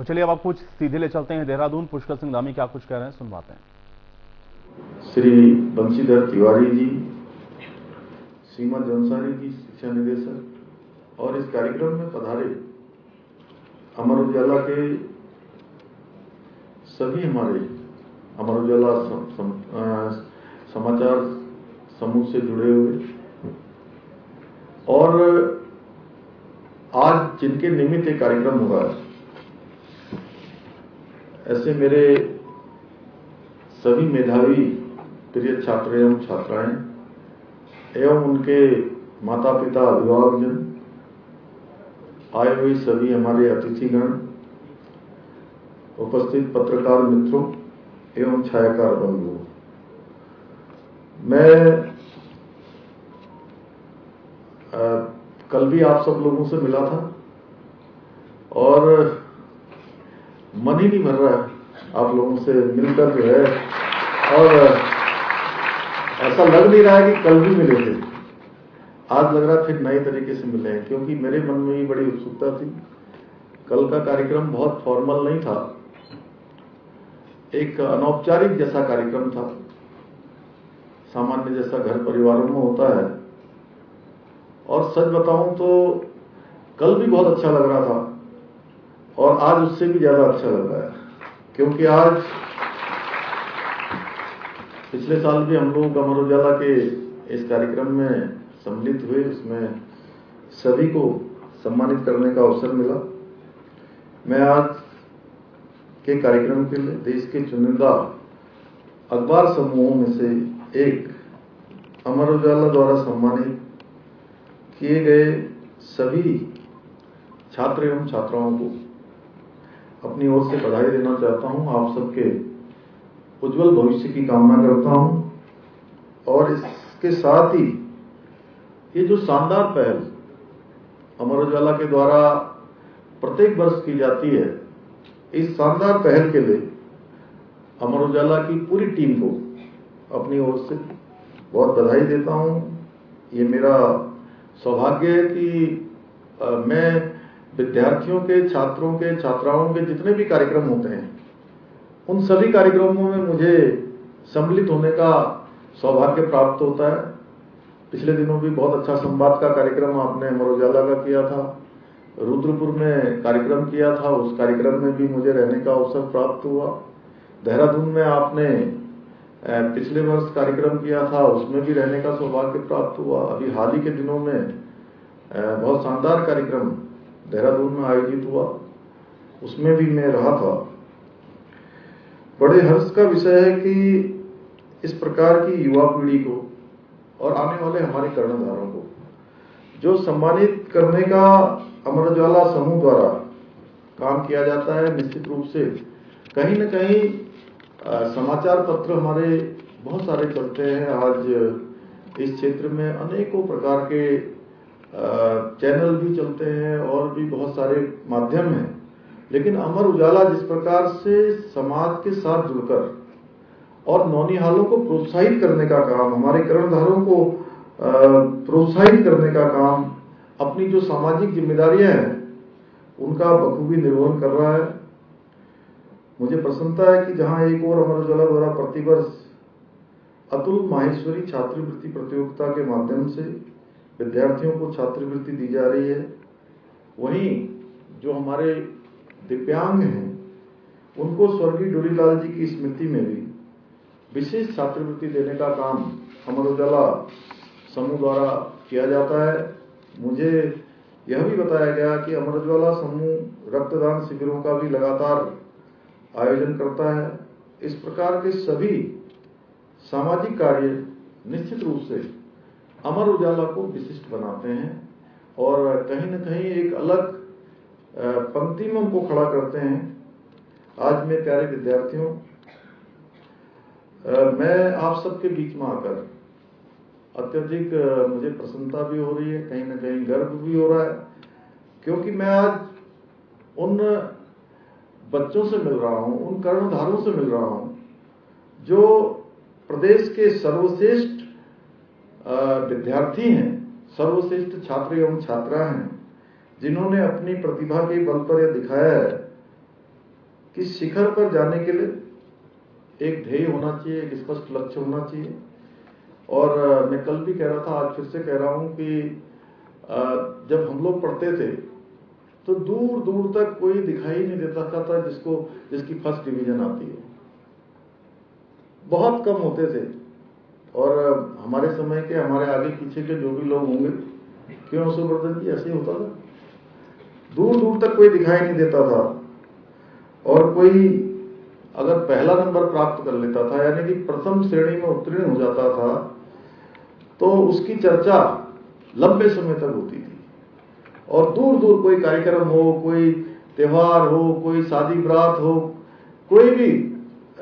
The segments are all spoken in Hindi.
तो चलिए अब आप कुछ सीधे ले चलते हैं देहरादून। पुष्कर सिंह धामी क्या कुछ कह रहे हैं सुनवाते हैं। श्री बंशीधर तिवारी जी, सीमा जंसारी जी शिक्षा निदेशक, और इस कार्यक्रम में पधारे अमर उजाला के सभी हमारे अमर उजाला समाचार समूह से जुड़े हुए, और आज जिनके निमित्त एक कार्यक्रम हो रहा है, ऐसे मेरे सभी मेधावी प्रिय छात्र एवं छात्राएं एवं उनके माता पिता अभिभावकजन, आए हुए सभी हमारे अतिथिगण, उपस्थित पत्रकार मित्रों एवं छायाकार बंधुओं, मैं कल भी आप सब लोगों से मिला था और मन ही नहीं भर रहा है आप लोगों से मिलकर जो है, और ऐसा लग नहीं रहा है कि कल भी मिले थे। आज लग रहा है फिर नए तरीके से मिले हैं, क्योंकि मेरे मन में भी बड़ी उत्सुकता थी। कल का कार्यक्रम बहुत फॉर्मल नहीं था, एक अनौपचारिक जैसा कार्यक्रम था, सामान्य जैसा घर परिवारों में होता है। और सच बताऊं तो कल भी बहुत अच्छा लग रहा था और आज उससे भी ज्यादा अच्छा लग रहा है, क्योंकि आज पिछले साल भी हम लोग अमर उजाला के इस कार्यक्रम में सम्मिलित हुए, उसमें सभी को सम्मानित करने का अवसर मिला। मैं आज के कार्यक्रम के लिए देश के चुनिंदा अखबार समूहों में से एक अमर उजाला द्वारा सम्मानित किए गए सभी छात्र एवं छात्राओं को अपनी ओर से बधाई देना चाहता हूं। आप सबके उज्जवल भविष्य की कामना करता हूं। और इसके साथ ही ये जो शानदार पहल अमर उजाला के द्वारा प्रत्येक वर्ष की जाती है, इस शानदार पहल के लिए अमर उजाला की पूरी टीम को अपनी ओर से बहुत बधाई देता हूं। ये मेरा सौभाग्य है कि मैं विद्यार्थियों के, छात्रों के, छात्राओं के जितने भी कार्यक्रम होते हैं, उन सभी कार्यक्रमों में मुझे सम्मिलित होने का सौभाग्य प्राप्त होता है। पिछले दिनों भी बहुत अच्छा संवाद का कार्यक्रम आपने अमर उजाला का किया था, रुद्रपुर में कार्यक्रम किया था, उस कार्यक्रम में भी मुझे रहने का अवसर प्राप्त हुआ। देहरादून में आपने पिछले वर्ष कार्यक्रम किया था, उसमें भी रहने का सौभाग्य प्राप्त हुआ। अभी हाल ही के दिनों में बहुत शानदार कार्यक्रम देहरादून में आयोजित हुआ, उसमें भी मैं रहा था। बड़े हर्ष का विषय है कि इस प्रकार की युवा पीढ़ी को और आने वाले हमारे कर्णधारों को जो सम्मानित करने का अमर उजाला समूह द्वारा काम किया जाता है, निश्चित रूप से कहीं न कहीं समाचार पत्र हमारे बहुत सारे चलते हैं। आज इस क्षेत्र में अनेकों प्रकार के चैनल भी चलते हैं और भी बहुत सारे माध्यम हैं, लेकिन अमर उजाला जिस प्रकार से समाज के साथ जुड़कर और नौनिहालों को प्रोत्साहित करने का काम, हमारे कर्णधारों को प्रोत्साहित करने का काम, अपनी जो सामाजिक जिम्मेदारियां हैं उनका बखूबी निर्वहन कर रहा है। मुझे प्रसन्नता है कि जहां एक और अमर उजाला द्वारा प्रतिवर्ष अतुल माहेश्वरी छात्रवृत्ति प्रतियोगिता के माध्यम से विद्यार्थियों को छात्रवृत्ति दी जा रही है, वहीं जो हमारे दिव्यांग हैं उनको स्वर्गीय डोलीलाल जी की स्मृति में भी विशेष छात्रवृत्ति देने का काम अमर उजाला समूह द्वारा किया जाता है। मुझे यह भी बताया गया कि अमर उजाला समूह रक्तदान शिविरों का भी लगातार आयोजन करता है। इस प्रकार के सभी सामाजिक कार्य निश्चित रूप से अमर उजाला को विशिष्ट बनाते हैं और कहीं न कहीं एक अलग पंक्ति में उनको खड़ा करते हैं। आज मेरे प्यारे विद्यार्थियों, मैं आप सबके बीच में आकर अत्यधिक मुझे प्रसन्नता भी हो रही है, कहीं न कहीं गर्व भी हो रहा है, क्योंकि मैं आज उन बच्चों से मिल रहा हूं, उन कर्णधारों से मिल रहा हूं जो प्रदेश के सर्वश्रेष्ठ विद्यार्थी हैं, सर्वश्रेष्ठ छात्र एवं छात्रा हैं, जिन्होंने अपनी प्रतिभा के बल पर यह दिखाया है कि शिखर पर जाने के लिए एक ध्येय होना चाहिए, एक स्पष्ट लक्ष्य होना चाहिए। और मैं कल भी कह रहा था, आज फिर से कह रहा हूं कि जब हम लोग पढ़ते थे तो दूर दूर तक कोई दिखाई नहीं देता था जिसकी फर्स्ट डिवीजन आती है, बहुत कम होते थे। और हमारे समय के, हमारे आगे पीछे के जो भी लोग होंगे, क्यों सुब्रतन जी, ऐसे ही होता था, दूर दूर तक कोई दिखाई नहीं देता था। और कोई अगर पहला नंबर प्राप्त कर लेता था, यानी कि प्रथम श्रेणी में उत्तीर्ण हो जाता था, तो उसकी चर्चा लंबे समय तक होती थी। और दूर दूर कोई कार्यक्रम हो, कोई त्योहार हो, कोई शादी ब्रात हो, कोई भी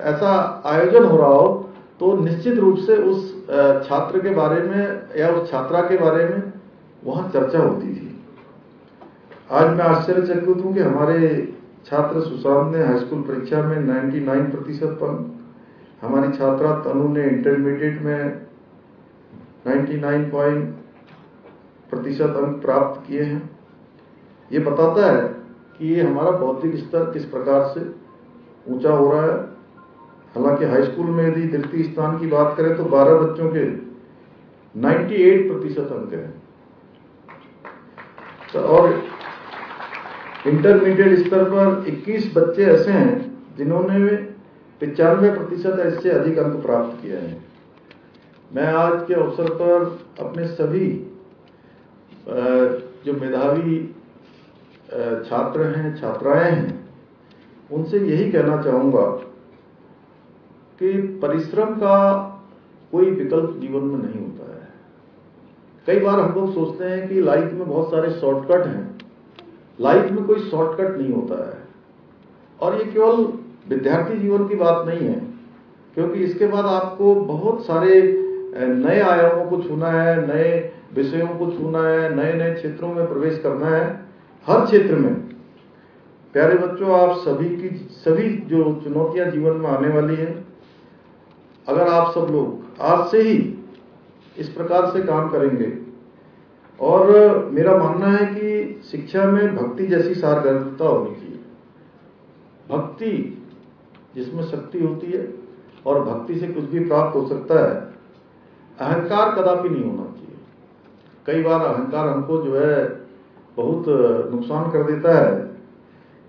ऐसा आयोजन हो रहा हो, तो निश्चित रूप से उस छात्र के बारे में या उस छात्रा के बारे में वहां चर्चा होती थी। आज मैं आश्चर्यचकित हूं कि हमारे छात्र सुशांत ने हाई स्कूल परीक्षा में 99% अंक, हमारी छात्रा तनु ने इंटरमीडिएट में 99% अंक प्राप्त किए हैं। ये बताता है कि ये हमारा बौद्धिक स्तर किस प्रकार से ऊंचा हो रहा है। हालांकि हाई स्कूल में यदि तृतीय स्थान की बात करें तो 12 बच्चों के 98% अंक हैं, तो और इंटरमीडिएट स्तर पर 21 बच्चे ऐसे हैं जिन्होंने 95% इससे अधिक अंक प्राप्त किए हैं। मैं आज के अवसर पर अपने सभी जो मेधावी छात्र हैं, छात्राएं हैं, उनसे यही कहना चाहूंगा कि परिश्रम का कोई विकल्प जीवन में नहीं होता है। कई बार हम लोग सोचते हैं कि लाइफ में बहुत सारे शॉर्टकट हैं, लाइफ में कोई शॉर्टकट नहीं होता है। और ये केवल विद्यार्थी जीवन की बात नहीं है, क्योंकि इसके बाद आपको बहुत सारे नए आयामों को छूना है, नए विषयों को छूना है, नए नए क्षेत्रों में प्रवेश करना है। हर क्षेत्र में प्यारे बच्चों, आप सभी जो चुनौतियां जीवन में आने वाली हैं, अगर आप सब लोग आज से ही इस प्रकार से काम करेंगे, और मेरा मानना है कि शिक्षा में भक्ति जैसी सारगर्भिता होनी चाहिए। भक्ति जिसमें शक्ति होती है, और भक्ति से कुछ भी प्राप्त हो सकता है। अहंकार कदापि नहीं होना चाहिए। कई बार अहंकार हमको जो है बहुत नुकसान कर देता है,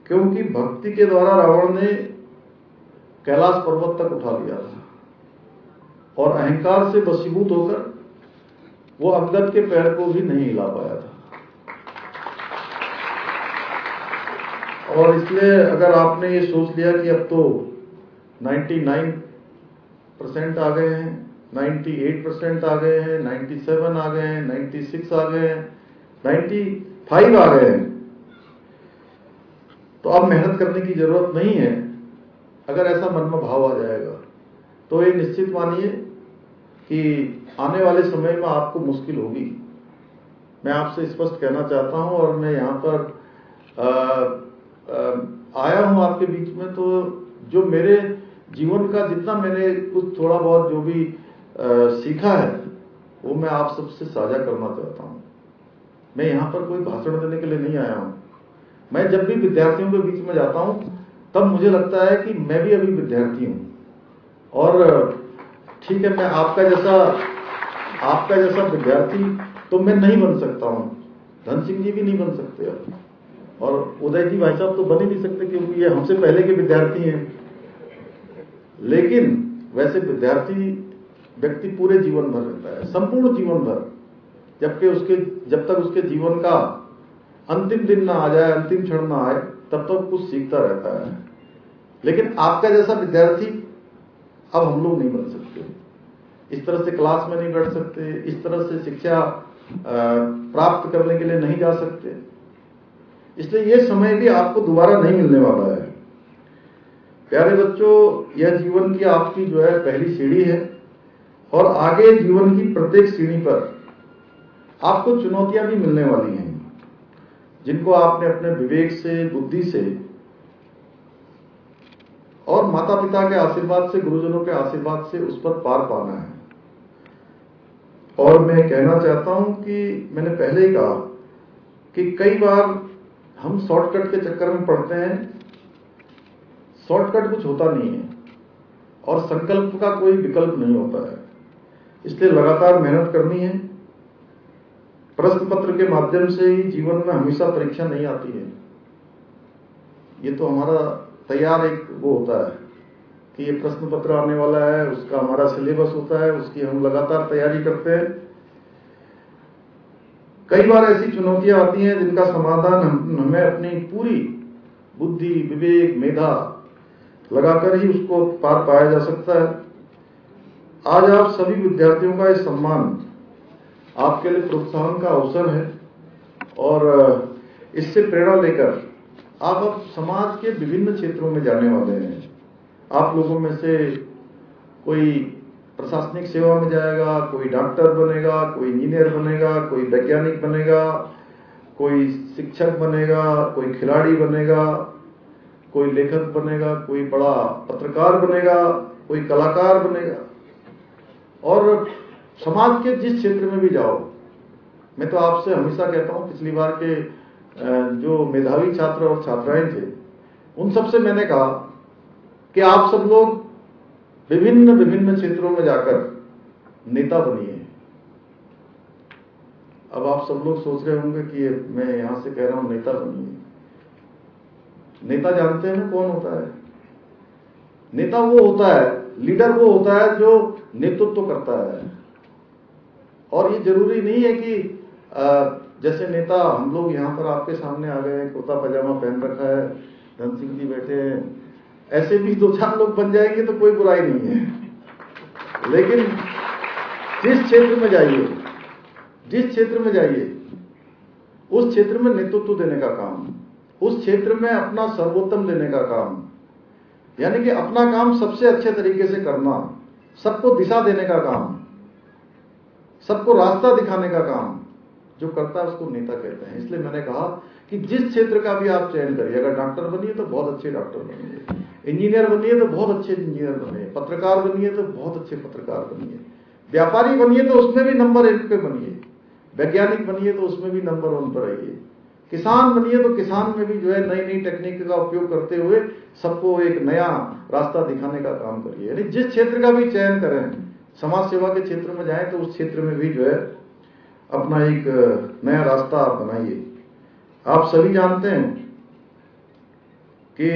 क्योंकि भक्ति के द्वारा रावण ने कैलाश पर्वत तक उठा लिया था, और अहंकार से वशीभूत होकर वो अंगद के पैर को भी नहीं हिला पाया था। और इसलिए अगर आपने ये सोच लिया कि अब तो 99% आ गए हैं, 98% आ गए हैं, 97 आ गए हैं, 96 आ गए हैं, 95 आ गए हैं, तो अब मेहनत करने की जरूरत नहीं है, अगर ऐसा मन में भाव आ जाएगा, तो ये निश्चित मानिए कि आने वाले समय में आपको मुश्किल होगी। मैं आपसे स्पष्ट कहना चाहता हूं, और मैं यहाँ पर आया हूं आपके बीच में, तो जो मेरे जीवन का जितना मैंने कुछ थोड़ा बहुत जो भी सीखा है, वो मैं आप सबसे साझा करना चाहता हूं। मैं यहाँ पर कोई भाषण देने के लिए नहीं आया हूं। मैं जब भी विद्यार्थियों के बीच में जाता हूं, तब मुझे लगता है कि मैं भी अभी विद्यार्थी हूं, और ठीक है, मैं आपका जैसा विद्यार्थी तो मैं नहीं बन सकता हूं, धन सिंह जी भी नहीं बन सकते अब, और उदय जी भाई साहब तो बन ही नहीं सकते, क्योंकि ये हमसे पहले के विद्यार्थी हैं। लेकिन वैसे विद्यार्थी व्यक्ति पूरे जीवन भर रहता है, संपूर्ण जीवन भर, जब तक उसके जीवन का अंतिम दिन ना आ जाए, अंतिम क्षण ना आए, तब तक कुछ सीखता रहता है। लेकिन आपका जैसा विद्यार्थी अब हम लोग नहीं बन सकते, इस तरह से क्लास में नहीं बैठ सकते, इस तरह से शिक्षा प्राप्त करने के लिए नहीं जा सकते। इसलिए ये समय भी आपको दोबारा नहीं मिलने वाला है। प्यारे बच्चों, यह जीवन की आपकी जो है पहली सीढ़ी है, और आगे जीवन की प्रत्येक सीढ़ी पर आपको चुनौतियां भी मिलने वाली हैं, जिनको आपने अपने विवेक से, बुद्धि से, और माता पिता के आशीर्वाद से, गुरुजनों के आशीर्वाद से उस पर पार पाना है। और मैं कहना चाहता हूं कि मैंने पहले ही कहा कि कई बार हम शॉर्टकट के चक्कर में पड़ते हैं। शॉर्टकट कुछ होता नहीं है और संकल्प का कोई विकल्प नहीं होता है, इसलिए लगातार मेहनत करनी है। प्रश्न पत्र के माध्यम से ही जीवन में हमेशा परीक्षा नहीं आती है, ये तो हमारा तैयार एक वो होता है कि ये प्रश्न पत्र आने वाला है, उसका हमारा सिलेबस होता है, उसकी हम लगातार तैयारी करते हैं। कई बार ऐसी चुनौतियां आती हैं जिनका समाधान हमें अपनी पूरी बुद्धि, विवेक, मेधा लगाकर ही उसको पार पाया जा सकता है। आज आप सभी विद्यार्थियों का इस सम्मान आपके लिए प्रोत्साहन का अवसर है और इससे प्रेरणा लेकर आप अब समाज के विभिन्न क्षेत्रों में जाने वाले हैं। आप लोगों में से कोई प्रशासनिक सेवा में जाएगा, कोई डॉक्टर बनेगा, कोई इंजीनियर बनेगा, कोई वैज्ञानिक बनेगा, कोई शिक्षक बनेगा, कोई खिलाड़ी बनेगा, कोई लेखक बनेगा, कोई बड़ा पत्रकार बनेगा, कोई कलाकार बनेगा। और समाज के जिस क्षेत्र में भी जाओ, मैं तो आपसे हमेशा कहता हूं, पिछली बार के जो मेधावी छात्र और छात्राएं थे उन सबसे मैंने कहा कि आप सब लोग विभिन्न विभिन्न क्षेत्रों में जाकर नेता बनिए। अब आप सब लोग सोच रहे होंगे कि मैं यहां से कह रहा हूं नेता बनिए। नेता जानते हैं ना कौन होता है? नेता वो होता है, लीडर वो होता है जो नेतृत्व करता है। और ये जरूरी नहीं है कि जैसे नेता हम लोग यहाँ पर आपके सामने आ गए, कुर्ता पजामा पहन रखा है, धन सिंह जी बैठे हैं, ऐसे भी दो चार लोग बन जाएंगे तो कोई बुराई नहीं है। लेकिन जिस क्षेत्र में जाइए, उस क्षेत्र में नेतृत्व देने का काम, उस क्षेत्र में अपना सर्वोत्तम देने का काम, यानी कि अपना काम सबसे अच्छे तरीके से करना, सबको दिशा देने का काम, सबको रास्ता दिखाने का काम जो करता है उसको नेता कहते हैं। इसलिए मैंने कहा कि जिस क्षेत्र का भी आप चयन करिए, अगर डॉक्टर बनिए तो बहुत अच्छे डॉक्टर बनिए, इंजीनियर बनिए तो बहुत अच्छे इंजीनियर बनिए, पत्रकार बनिए तो बहुत अच्छे पत्रकार बनिए, व्यापारी बनिए तो उसमें भी नंबर 1 पे बनिए, वैज्ञानिक बनिए तो उसमें भी नंबर 1 पर आइए, किसान बनिए तो किसान में भी जो है नई नई टेक्निक का उपयोग करते हुए सबको एक नया रास्ता दिखाने का काम करिए। यानी जिस क्षेत्र का भी चयन करें, समाज सेवा के क्षेत्र में जाएं तो उस क्षेत्र में भी जो है अपना एक नया रास्ता आप बनाइए। आप सभी जानते हैं कि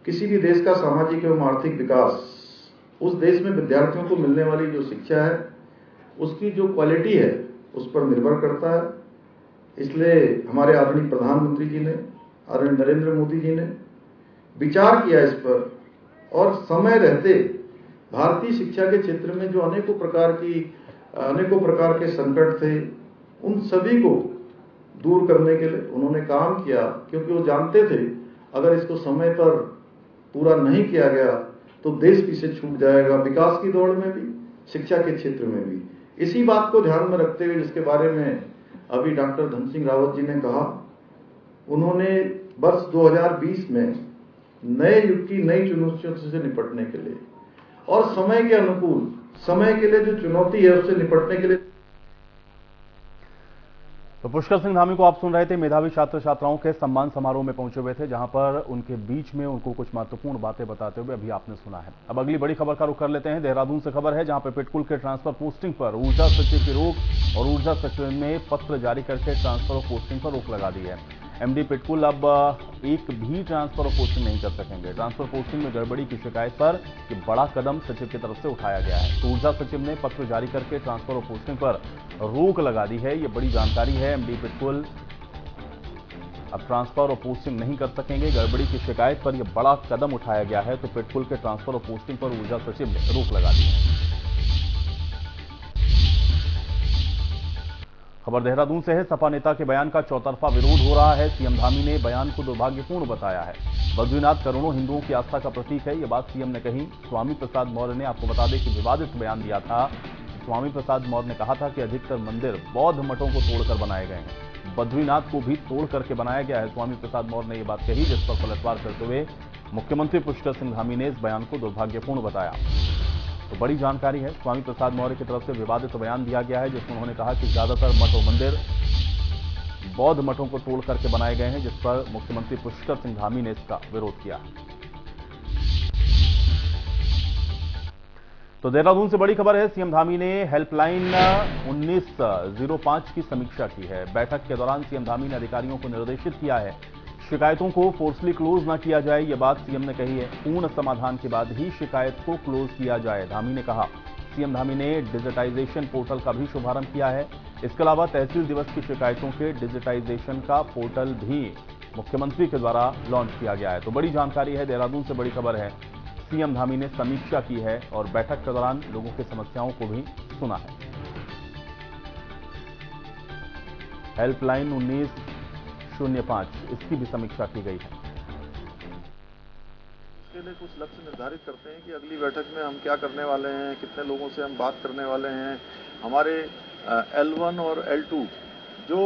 किसी भी देश का सामाजिक एवं आर्थिक विकास उस देश में विद्यार्थियों को मिलने वाली जो शिक्षा है उसकी जो क्वालिटी है उस पर निर्भर करता है। इसलिए हमारे आदरणीय प्रधानमंत्री जी ने, आदरणीय नरेंद्र मोदी जी ने विचार किया इस पर और समय रहते भारतीय शिक्षा के क्षेत्र में जो अनेकों प्रकार के संकट थे उन सभी को दूर करने के लिए उन्होंने काम किया, क्योंकि वो जानते थे अगर इसको समय पर पूरा नहीं किया गया तो देश पीछे छूट जाएगा, विकास की दौड़ में भी, शिक्षा के क्षेत्र में भी। इसी बात को ध्यान में रखते हुए, जिसके बारे में अभी डॉक्टर धन सिंह रावत जी ने कहा, उन्होंने वर्ष 2020 में नए युग की नई चुनौतियों से निपटने के लिए और समय के अनुकूल, समय के लिए जो चुनौती है उससे निपटने के लिए। तो पुष्कर सिंह धामी को आप सुन रहे थे, मेधावी छात्र छात्राओं के सम्मान समारोह में पहुंचे हुए थे, जहां पर उनके बीच में उनको कुछ महत्वपूर्ण बातें बताते हुए अभी आपने सुना है। अब अगली बड़ी खबर का रुख कर लेते हैं। देहरादून से खबर है, जहां पर पिटकुल के ट्रांसफर पोस्टिंग पर ऊर्जा सचिव की रोक और ऊर्जा सचिव ने पत्र जारी करके ट्रांसफर ऑफ पोस्टिंग पर रोक लगा दी है। एमडी पिटकुल अब एक भी ट्रांसफर ऑफ पोस्टिंग नहीं कर सकेंगे। ट्रांसफर पोस्टिंग में गड़बड़ी की शिकायत पर यह बड़ा कदम सचिव की तरफ से उठाया गया है। तो ऊर्जा सचिव ने पत्र जारी करके ट्रांसफर ऑफ पोस्टिंग पर रोक लगा दी है। यह बड़ी जानकारी है। एमडी पिटकुल अब ट्रांसफर ऑफ पोस्टिंग नहीं कर सकेंगे। गड़बड़ी की शिकायत पर यह बड़ा कदम उठाया गया है। तो पिटकुल के ट्रांसफर ऑफ पोस्टिंग पर ऊर्जा सचिव ने रोक लगा दी है। खबर देहरादून से है। सपा नेता के बयान का चौतरफा विरोध हो रहा है। सीएम धामी ने बयान को दुर्भाग्यपूर्ण बताया है। बद्रीनाथ करोड़ों हिंदुओं की आस्था का प्रतीक है, यह बात सीएम ने कही। स्वामी प्रसाद मौर्य ने, आपको बता दें कि विवादित बयान दिया था। स्वामी प्रसाद मौर्य ने कहा था कि अधिकतर मंदिर बौद्ध मठों को तोड़कर बनाए गए हैं, बद्रीनाथ को भी तोड़ करके बनाया गया है। स्वामी प्रसाद मौर्य ने यह बात कही, जिस पर पलटवार करते हुए मुख्यमंत्री पुष्कर सिंह धामी ने इस बयान को दुर्भाग्यपूर्ण बताया। तो बड़ी जानकारी है। स्वामी प्रसाद मौर्य की तरफ से विवादित बयान दिया गया है, जिसमें उन्होंने कहा कि ज्यादातर मठ और मंदिर बौद्ध मठों को तोड़ करके बनाए गए हैं, जिस पर मुख्यमंत्री पुष्कर सिंह धामी ने इसका विरोध किया। तो देहरादून से बड़ी खबर है, सीएम धामी ने हेल्पलाइन 1905 की समीक्षा की है। बैठक के दौरान सीएम धामी ने अधिकारियों को निर्देशित किया है शिकायतों को फोर्सली क्लोज न किया जाए। यह बात सीएम ने कही है। पूर्ण समाधान के बाद ही शिकायत को क्लोज किया जाए, धामी ने कहा। सीएम धामी ने डिजिटाइजेशन पोर्टल का भी शुभारंभ किया है। इसके अलावा तहसील दिवस की शिकायतों के डिजिटाइजेशन का पोर्टल भी मुख्यमंत्री के द्वारा लॉन्च किया गया है। तो बड़ी जानकारी है, देहरादून से बड़ी खबर है। सीएम धामी ने समीक्षा की है और बैठक के दौरान लोगों की समस्याओं को भी सुना है। हेल्पलाइन 1905 इसकी भी समीक्षा की गई है। इसके लिए कुछ लक्ष्य निर्धारित करते हैं कि अगली बैठक में हम क्या करने वाले हैं, कितने लोगों से हम बात करने वाले हैं। हमारे L1 और L2 जो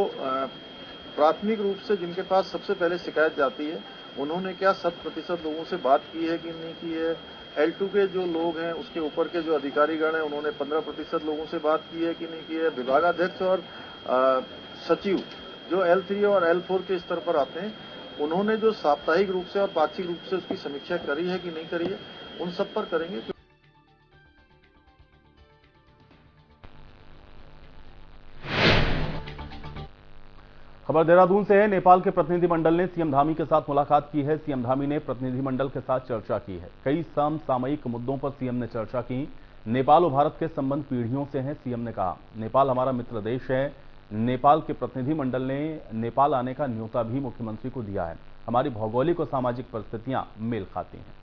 प्राथमिक रूप से जिनके पास सबसे पहले शिकायत जाती है, उन्होंने क्या 100% लोगों से बात की है कि नहीं की है। L2 के जो लोग हैं, उसके ऊपर के जो अधिकारीगण हैं, उन्होंने 15% लोगों से बात की है कि नहीं की है। विभागाध्यक्ष और सचिव जो L3 और L4 के स्तर पर आते हैं, उन्होंने जो साप्ताहिक रूप से और पाक्षिक रूप से उसकी समीक्षा करी है कि नहीं करी है, उन सब पर करेंगे। खबर देहरादून से है। नेपाल के प्रतिनिधिमंडल ने सीएम धामी के साथ मुलाकात की है। सीएम धामी ने प्रतिनिधिमंडल के साथ चर्चा की है। कई समसामयिक मुद्दों पर सीएम ने चर्चा की। नेपाल और भारत के संबंध पीढ़ियों से हैं, सीएम ने कहा। नेपाल हमारा मित्र देश है। नेपाल के प्रतिनिधिमंडल ने नेपाल आने का न्योता भी मुख्यमंत्री को दिया है। हमारी भौगोलिक और सामाजिक परिस्थितियां मेल खाती हैं।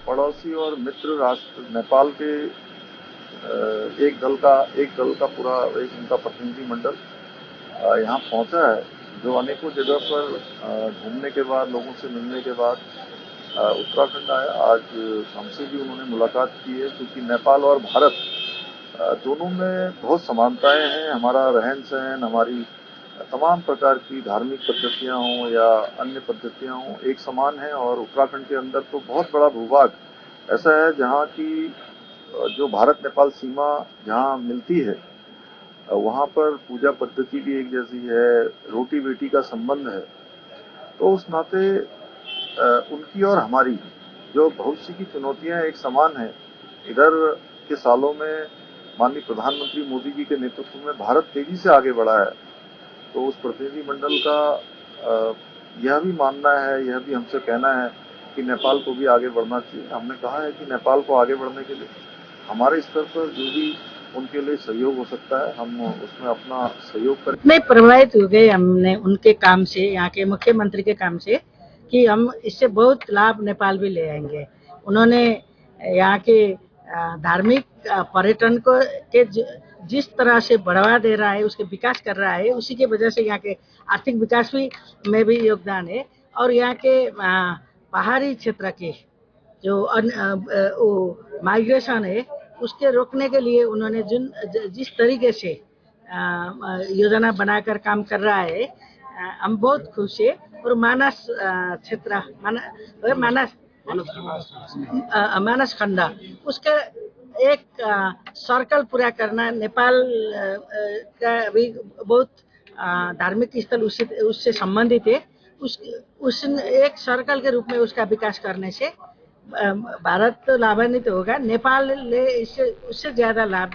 पड़ोसी और मित्र राष्ट्र नेपाल के एक दल का पूरा एक उनका प्रतिनिधिमंडल यहाँ पहुंचा है, जो अनेकों जगह पर घूमने के बाद, लोगों से मिलने के बाद उत्तराखंड आया। आज हमसे भी उन्होंने मुलाकात की है, क्योंकि नेपाल और भारत दोनों में बहुत समानताएं हैं। हमारा रहन सहन, हमारी तमाम प्रकार की धार्मिक पद्धतियां हों या अन्य पद्धतियां हों, एक समान है। और उत्तराखंड के अंदर तो बहुत बड़ा भूभाग ऐसा है जहां की जो भारत नेपाल सीमा जहां मिलती है, वहां पर पूजा पद्धति भी एक जैसी है, रोटी बेटी का संबंध है। तो उस नाते उनकी और हमारी जो भविष्य की चुनौतियां एक समान है। इधर के सालों में माननीय प्रधानमंत्री मोदी जी के नेतृत्व में भारत तेजी से आगे बढ़ा है। तो उस प्रतिनिधिमंडल का यह भी मानना है, यह भी हमसे कहना है कि नेपाल को भी आगे बढ़ना चाहिए। हमने कहा है कि नेपाल को आगे बढ़ने के लिए हमारे स्तर पर जो भी उनके लिए सहयोग हो सकता है, हम उसमें अपना सहयोग करें। मैं प्रभावित हो गए हमने उनके काम से, यहाँ के मुख्यमंत्री के काम से, कि हम इससे बहुत लाभ नेपाल भी ले आएंगे। उन्होंने यहाँ के धार्मिक पर्यटन को के जिस तरह से बढ़ावा दे रहा है, उसके विकास कर रहा है, उसी के वजह से यहाँ के आर्थिक विकास में भी योगदान है। और यहाँ के पहाड़ी क्षेत्र के जो माइग्रेशन है, उसके रोकने के लिए उन्होंने जिस तरीके से योजना बनाकर काम कर रहा है, हम बहुत खुश है। और मानस क्षेत्र, मानस खंड, उसका एक सर्कल पूरा करना, नेपाल का भी बहुत धार्मिक स्थल उससे संबंधित है। उस एक सर्कल के रूप में उसका विकास करने से भारत तो लाभान्वित होगा, नेपाल ले इससे उससे ज्यादा लाभ